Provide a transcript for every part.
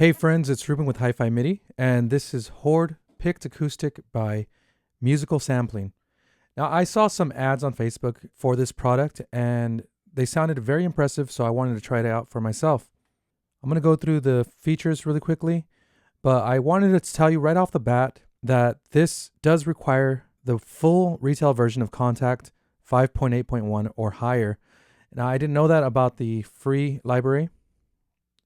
Hey friends, it's Ruben with Hi-Fi MIDI, and this is Hoard Picked Acoustic by Musical Sampling. Now, I saw some ads on Facebook for this product, and they sounded very impressive, so I wanted to try it out for myself. I'm going to go through the features really quickly, but I wanted to tell you right off the bat that this does require the full retail version of Contact 5.8.1 or higher. Now, I didn't know that about the free library.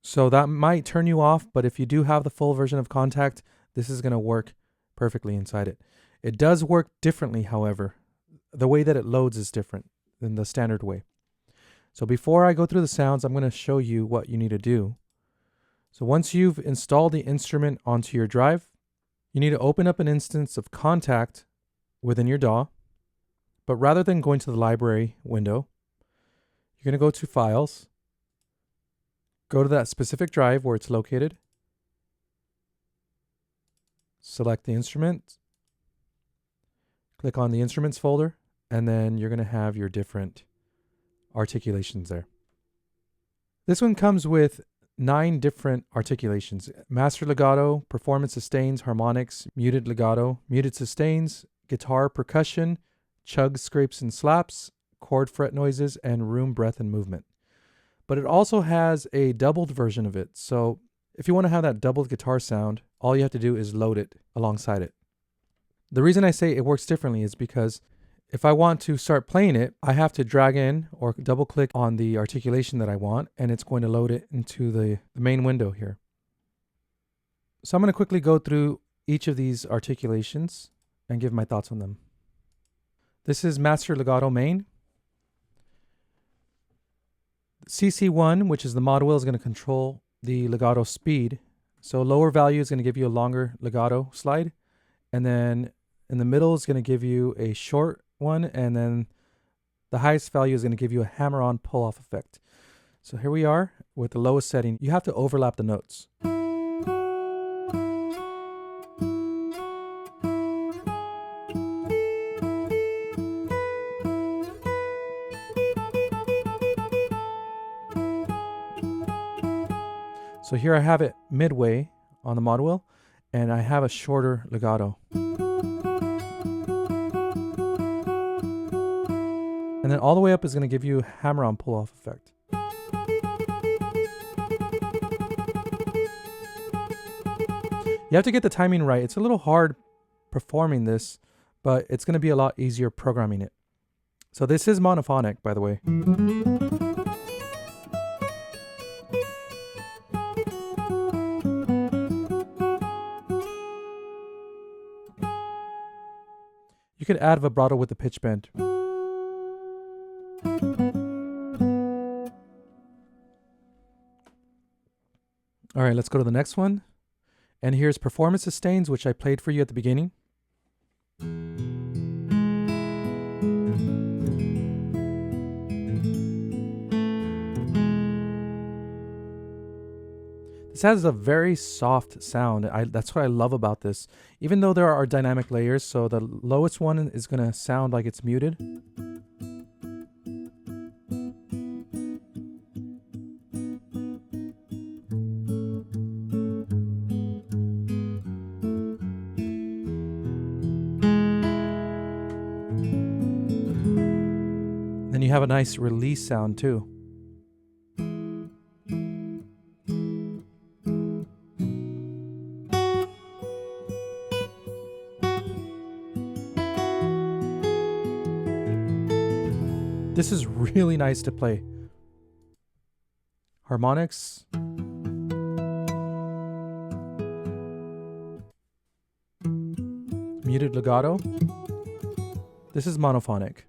So that might turn you off, but if you do have the full version of Contact, this is going to work perfectly inside it. It does work differently, however. The way that it loads is different than the standard way. So before I go through the sounds, I'm going to show you what you need to do. So once you've installed the instrument onto your drive, you need to open up an instance of Contact within your DAW. But rather than going to the library window, you're going to go to Files. Go to that specific drive where it's located. Select the instrument. Click on the instruments folder, and then you're going to have your different articulations there. This one comes with 9 different articulations: master legato, performance sustains, harmonics, muted legato, muted sustains, guitar percussion, chugs, scrapes, and slaps, chord fret noises, and room breath and movement. But it also has a doubled version of it. So if you want to have that doubled guitar sound, all you have to do is load it alongside it. The reason I say it works differently is because if I want to start playing it, I have to drag in or double click on the articulation that I want, and it's going to load it into the main window here. So I'm going to quickly go through each of these articulations and give my thoughts on them. This is master legato main. CC1, which is the mod wheel, is going to control the legato speed. So lower value is going to give you a longer legato slide. And then in the middle is going to give you a short one. And then the highest value is going to give you a hammer-on pull-off effect. So here we are with the lowest setting. You have to overlap the notes. So here I have it midway on the mod wheel, and I have a shorter legato. And then all the way up is going to give you a hammer-on pull-off effect. You have to get the timing right. It's a little hard performing this, but it's going to be a lot easier programming it. So this is monophonic, by the way. You could add vibrato with the pitch bend. All right, let's go to the next one. And here's performance sustains, which I played for you at the beginning. This has a very soft sound. That's what I love about this. Even though there are dynamic layers, so the lowest one is going to sound like it's muted. Then you have a nice release sound too. This is really nice to play. Harmonics. Muted legato. This is monophonic.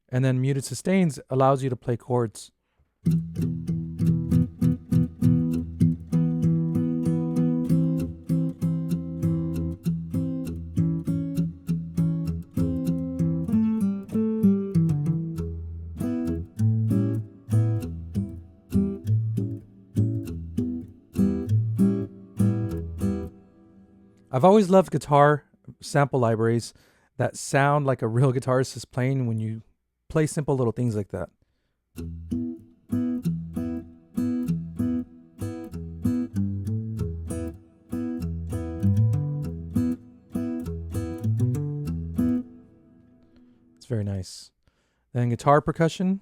And then muted sustains allows you to play chords. I've always loved guitar sample libraries, that sound like a real guitarist is playing when you play simple little things like that. It's very nice. Then guitar percussion.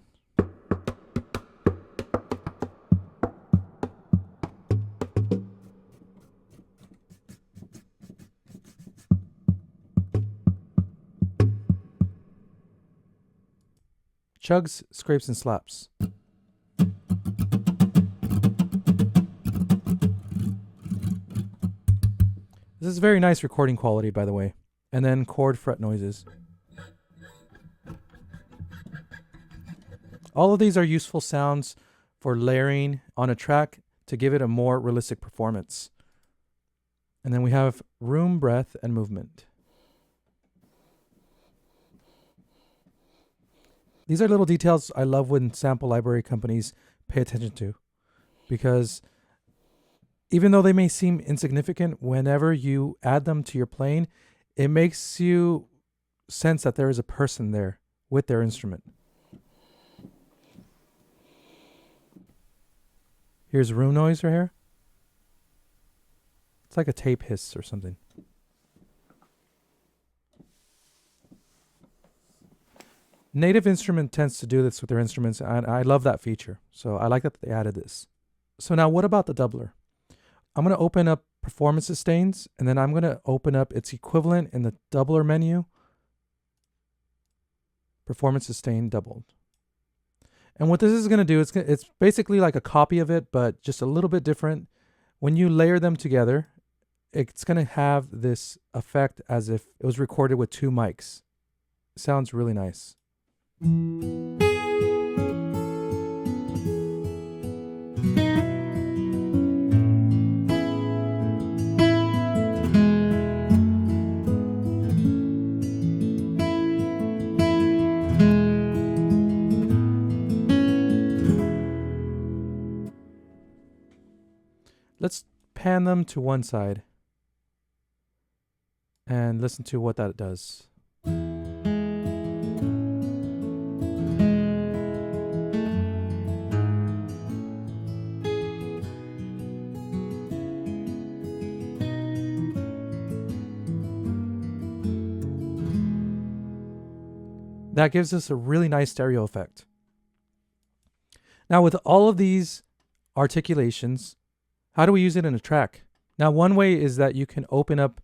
Chugs, scrapes, and slaps. This is very nice recording quality, by the way. And then chord fret noises. All of these are useful sounds for layering on a track to give it a more realistic performance. And then we have room, breath, and movement. These are little details I love when sample library companies pay attention to, because even though they may seem insignificant, whenever you add them to your playing, it makes you sense that there is a person there with their instrument. Here's room noise right here. It's like a tape hiss or something. Native Instrument tends to do this with their instruments, and I love that feature. So I like that they added this. So now what about the doubler? I'm going to open up Performance Sustains, and then I'm going to open up its equivalent in the doubler menu, Performance Sustain doubled. And what this is going to do, it's basically like a copy of it, but just a little bit different. When you layer them together, it's going to have this effect as if it was recorded with two mics. It sounds really nice. Let's pan them to one side and listen to what that does. That gives us a really nice stereo effect. Now with all of these articulations, how do we use it in a track? Now one way is that you can open up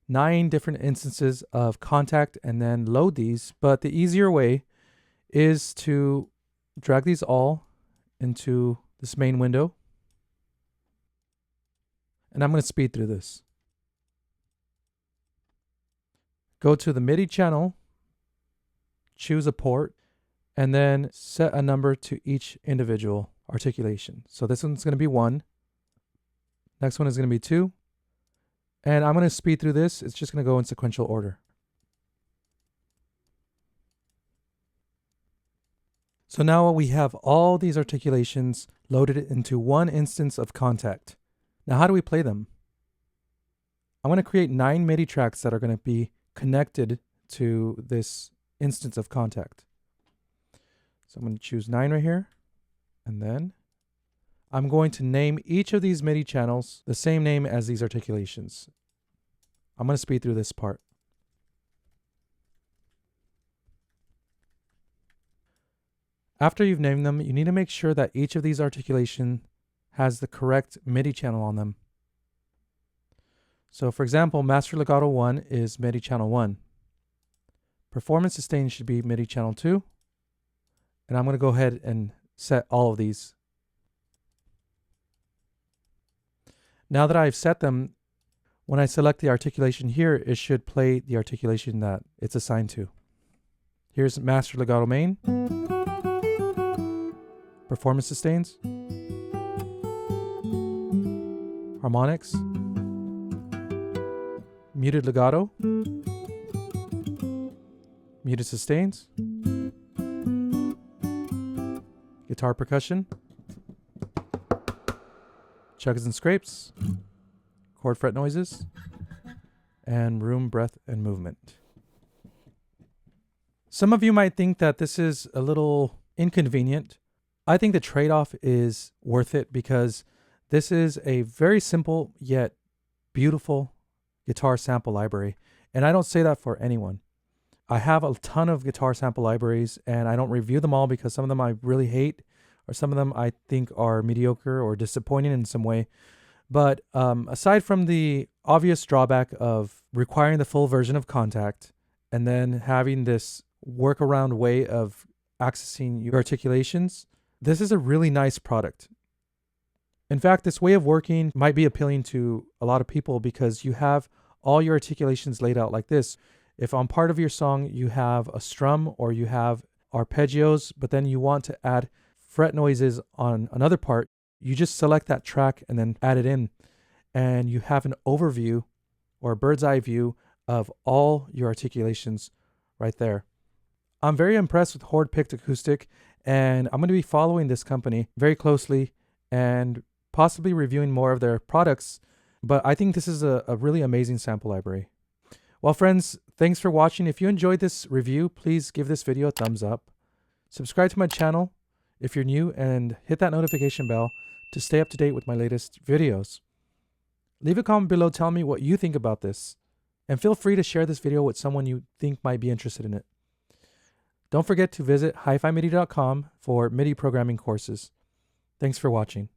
9 different instances of Contact and then load these, but the easier way is to drag these all into this main window. And I'm going to speed through this. Go to the MIDI channel, choose a port, and then set a number to each individual articulation. So this one's going to be 1. Next one is going to be 2. And I'm going to speed through this. It's just going to go in sequential order. So now we have all these articulations loaded into one instance of Contact. Now how do we play them? I'm going to create 9 MIDI tracks that are going to be connected to this instance of Contact. So I'm going to choose 9 right here, and then I'm going to name each of these MIDI channels the same name as these articulations. I'm going to speed through this part. After you've named them, you need to make sure that each of these articulation has the correct MIDI channel on them. So for example, Master Legato 1 is MIDI channel 1. Performance Sustain should be MIDI channel 2. And I'm going to go ahead and set all of these. Now that I've set them, when I select the articulation here, it should play the articulation that it's assigned to. Here's Master Legato Main. Performance Sustains. Harmonics. Muted Legato. Muted Sustains. Guitar percussion. Chugs and scrapes. Chord fret noises. And room, breath, and movement. Some of you might think that this is a little inconvenient. I think the trade-off is worth it because this is a very simple yet beautiful guitar sample library. And I don't say that for anyone. I have a ton of guitar sample libraries and I don't review them all because some of them I really hate or some of them I think are mediocre or disappointing in some way. But aside from the obvious drawback of requiring the full version of Contact and then having this workaround way of accessing your articulations, this is a really nice product. In fact, this way of working might be appealing to a lot of people because you have all your articulations laid out like this. If on part of your song you have a strum or you have arpeggios, but then you want to add fret noises on another part, you just select that track and then add it in. And you have an overview or a bird's eye view of all your articulations right there. I'm very impressed with Hoard Picked Acoustic, and I'm going to be following this company very closely and possibly reviewing more of their products. But I think this is a really amazing sample library. Well, friends, thanks for watching. If you enjoyed this review, please give this video a thumbs up. Subscribe to my channel if you're new and hit that notification bell to stay up to date with my latest videos. Leave a comment below telling me what you think about this. And feel free to share this video with someone you think might be interested in it. Don't forget to visit hifimidi.com for MIDI programming courses. Thanks for watching.